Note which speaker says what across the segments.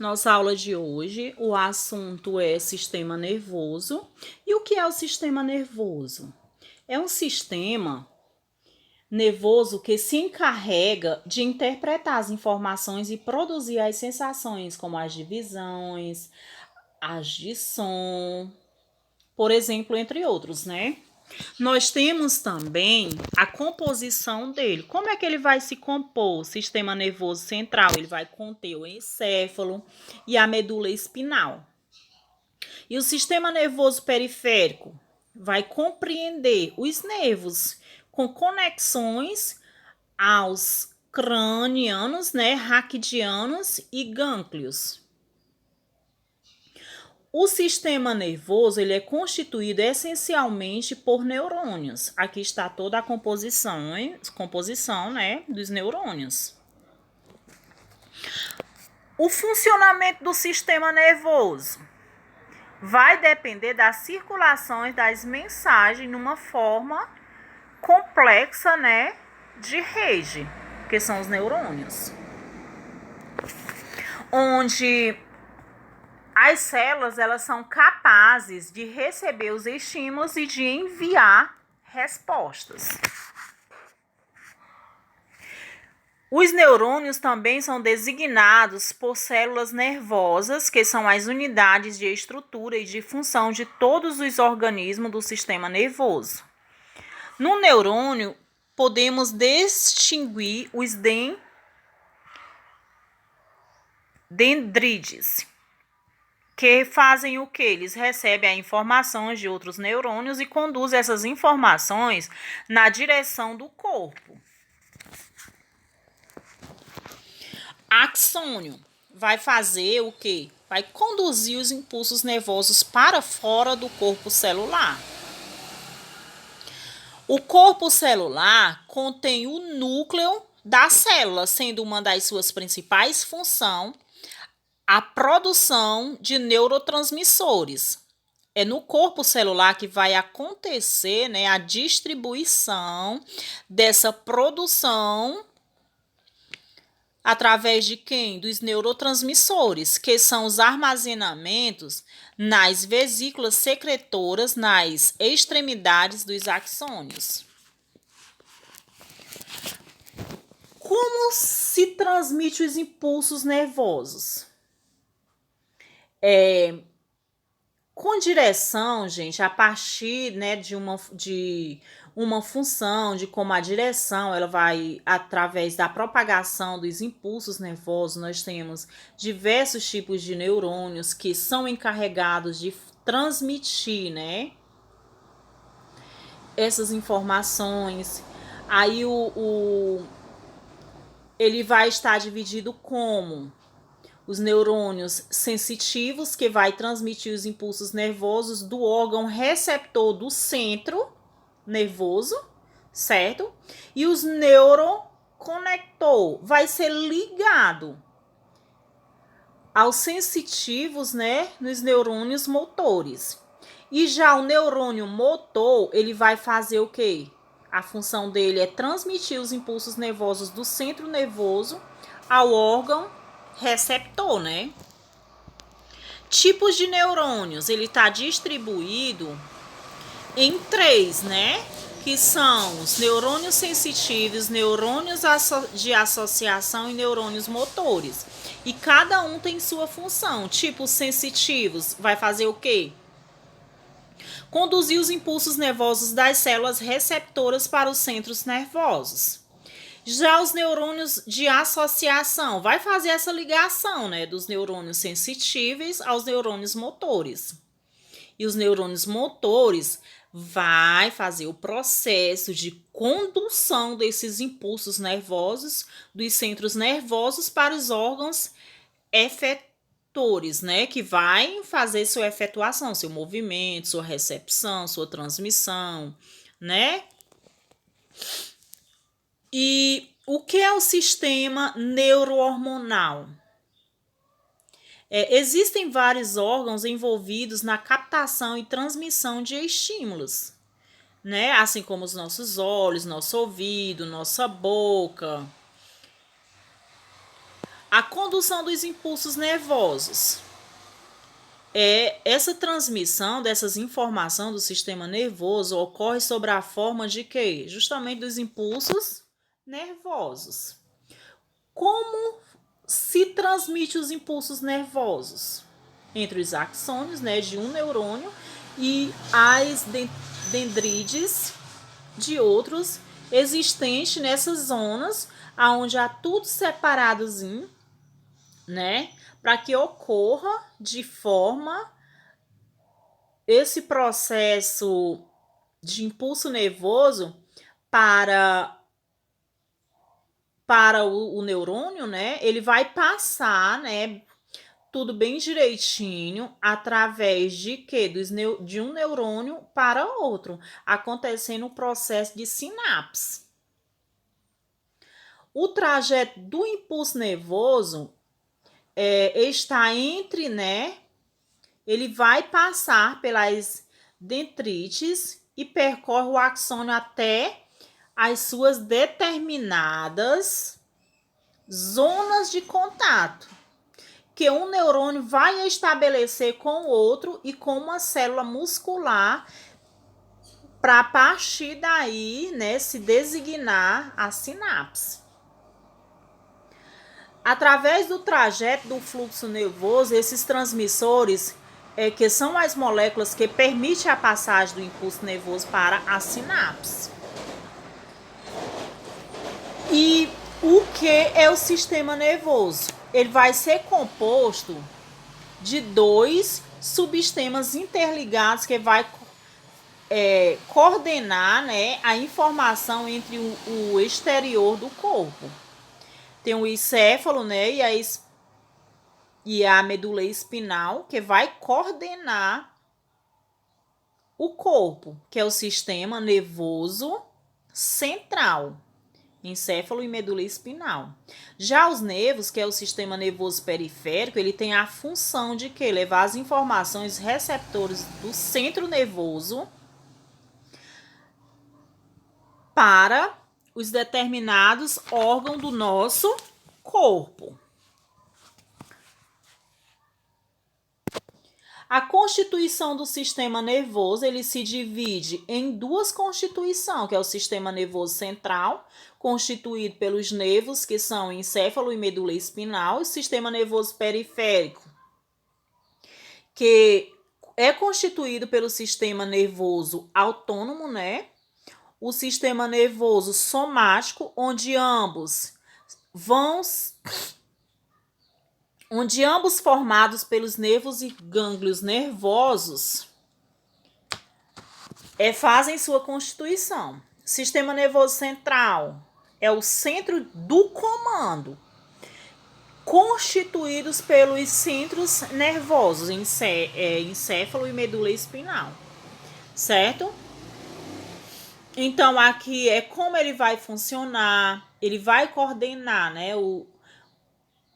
Speaker 1: Nossa aula de hoje, o assunto é sistema nervoso. E o que é o sistema nervoso? É um sistema nervoso que se encarrega de interpretar as informações e produzir as sensações, como as de visões, as de som, por exemplo, entre outros, né? Nós temos também a composição dele. Como é que ele vai se compor? O sistema nervoso central, ele vai conter o encéfalo e a medula espinal. E o sistema nervoso periférico vai compreender os nervos com conexões aos cranianos, né, raquidianos e gânglios. O sistema nervoso ele é constituído essencialmente por neurônios. Aqui está toda a composição, né, dos neurônios. O funcionamento do sistema nervoso vai depender das circulações das mensagens numa forma complexa, né, de rede, que são os neurônios, onde as células elas são capazes de receber os estímulos e de enviar respostas. Os neurônios também são designados por células nervosas, que são as unidades de estrutura e de função de todos os organismos do sistema nervoso. No neurônio, podemos distinguir os dendrites, que fazem o que? Eles recebem as informações de outros neurônios e conduzem essas informações na direção do corpo. Axônio vai fazer o quê? Vai conduzir os impulsos nervosos para fora do corpo celular. O corpo celular contém o núcleo da célula, sendo uma das suas principais funções a produção de neurotransmissores. É no corpo celular que vai acontecer, né, a distribuição dessa produção através de quem? Dos neurotransmissores, que são os armazenamentos nas vesículas secretoras, nas extremidades dos axônios. Como se transmite os impulsos nervosos? Com direção, gente, a partir, né, de uma função, de como a direção, ela vai, através da propagação dos impulsos nervosos, nós temos diversos tipos de neurônios que são encarregados de transmitir, né, essas informações. Aí ele vai estar dividido como os neurônios sensitivos, que vai transmitir os impulsos nervosos do órgão receptor do centro nervoso, certo? E os neuroconector vai ser ligado aos sensitivos, né, nos neurônios motores. E já o neurônio motor, ele vai fazer o quê? A função dele é transmitir os impulsos nervosos do centro nervoso ao órgão receptor, né? Tipos de neurônios, ele está distribuído em 3, né? Que são os neurônios sensitivos, neurônios de associação e neurônios motores. E cada um tem sua função. Tipos sensitivos vai fazer o quê? Conduzir os impulsos nervosos das células receptoras para os centros nervosos. Já os neurônios de associação vai fazer essa ligação, né, dos neurônios sensitivos aos neurônios motores. E os neurônios motores vai fazer o processo de condução desses impulsos nervosos dos centros nervosos para os órgãos efetores, né, que vai fazer sua efetuação, seu movimento, sua recepção, sua transmissão, né? E o que é o sistema neurohormonal? Existem vários órgãos envolvidos na captação e transmissão de estímulos, né? Assim como os nossos olhos, nosso ouvido, nossa boca. A condução dos impulsos nervosos. Essa transmissão dessas informações do sistema nervoso ocorre sobre a forma de quê? Justamente dos impulsos nervosos. Como se transmite os impulsos nervosos? Entre os axônios, né, de um neurônio e as dendrites de outros existentes nessas zonas onde há tudo separadozinho, né, para que ocorra de forma esse processo de impulso nervoso para o neurônio, né? Ele vai passar, né, tudo bem direitinho através de quê? De um neurônio para outro, acontecendo o processo de sinapse. O trajeto do impulso nervoso está entre, né? Ele vai passar pelas dendrites e percorre o axônio até as suas determinadas zonas de contato, que um neurônio vai estabelecer com o outro e com uma célula muscular para a partir daí, né, se designar a sinapse. Através do trajeto do fluxo nervoso, esses transmissores, que são as moléculas que permitem a passagem do impulso nervoso para a sinapse. E o que é o sistema nervoso? Ele vai ser composto de dois subsistemas interligados que vai coordenar, né, a informação entre o exterior do corpo. Tem o encéfalo, né, e a medula espinal, que vai coordenar o corpo, que é o sistema nervoso central. Encéfalo e medula espinal. Já os nervos, que é o sistema nervoso periférico, ele tem a função de quê? Levar as informações receptores do centro nervoso para os determinados órgãos do nosso corpo. A constituição do sistema nervoso, ele se divide em duas constituições, que é o sistema nervoso central, constituído pelos nervos, que são encéfalo e medula espinal, e o sistema nervoso periférico, que é constituído pelo sistema nervoso autônomo, né? O sistema nervoso somático, onde ambos formados pelos nervos e gânglios nervosos fazem sua constituição. Sistema nervoso central é o centro do comando, constituídos pelos centros nervosos, encéfalo e medula espinal, certo? Então, aqui é como ele vai funcionar, ele vai coordenar, né, o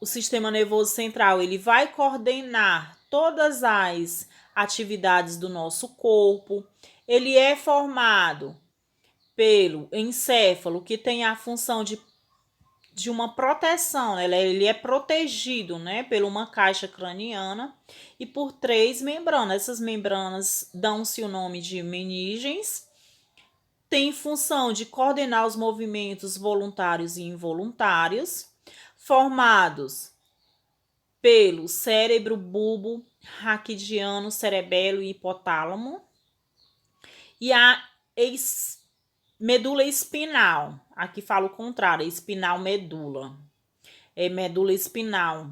Speaker 1: sistema nervoso central, ele vai coordenar todas as atividades do nosso corpo. Ele é formado pelo encéfalo, que tem a função de uma proteção, né? Ele é protegido, né, por uma caixa craniana e por 3 membranas. Essas membranas dão-se o nome de meninges. Tem função de coordenar os movimentos voluntários e involuntários, formados pelo cérebro, bulbo, raquidiano, cerebelo e hipotálamo. E a medula espinal, aqui fala o contrário, espinal medula. Medula espinal.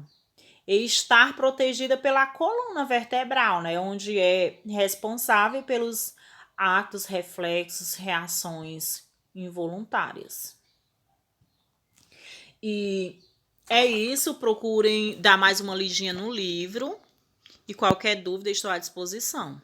Speaker 1: E estar protegida pela coluna vertebral, né, onde é responsável pelos atos, reflexos, reações involuntárias. E é isso, procurem dar mais uma lidinha no livro e qualquer dúvida estou à disposição.